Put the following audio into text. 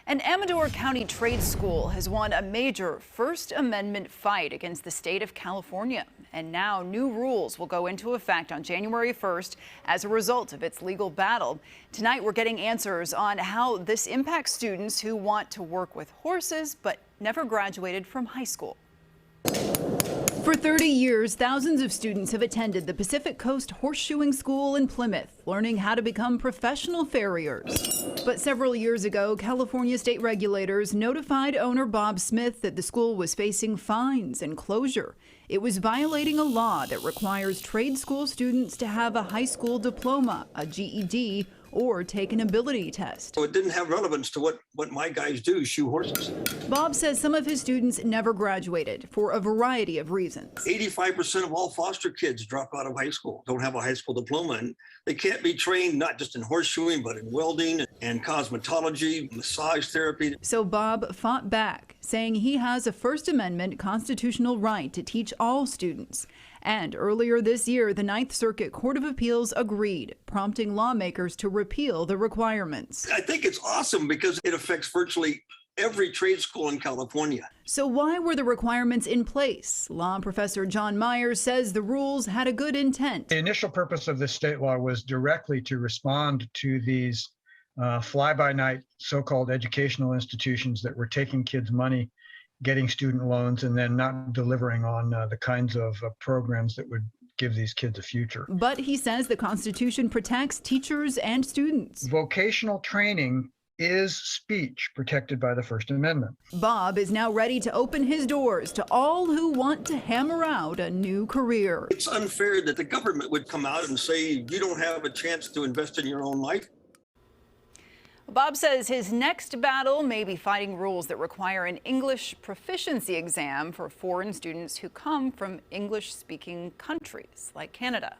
An Amador County trade school has won a major First Amendment fight against the state of California. And now new rules will go into effect on January 1st as a result of its legal battle. Tonight, we're getting answers on how this impacts students who want to work with horses but never graduated from high school. For 30 years, thousands of students have attended the Pacific Coast Horseshoeing School in Plymouth, learning how to become professional farriers. But several years ago, California state regulators notified owner Bob Smith that the school was facing fines and closure. It was violating a law that requires trade school students to have a high school diploma, a GED, or take an ability test. So it didn't have relevance to what my guys do, shoe horses. Bob says some of his students never graduated for a variety of reasons. 85% of all foster kids drop out of high school, don't have a high school diploma, and they can't be trained not just in horseshoeing, but in welding and cosmetology, massage therapy. So Bob fought back, saying he has a First Amendment constitutional right to teach all students. And earlier this year, the Ninth Circuit Court of Appeals agreed, prompting lawmakers to repeal the requirements. I think it's awesome because it affects virtually every trade school in California. So why were the requirements in place? Law professor John Myers says the rules had a good intent. The initial purpose of this state law was directly to respond to these fly-by-night so-called educational institutions that were taking kids' money, getting student loans, and then not delivering on the kinds of programs that would give these kids a future. But he says the Constitution protects teachers and students. Vocational training is speech protected by the First Amendment. Bob is now ready to open his doors to all who want to hammer out a new career. It's unfair that the government would come out and say you don't have a chance to invest in your own life. Bob says his next battle may be fighting rules that require an English proficiency exam for foreign students who come from English-speaking countries like Canada.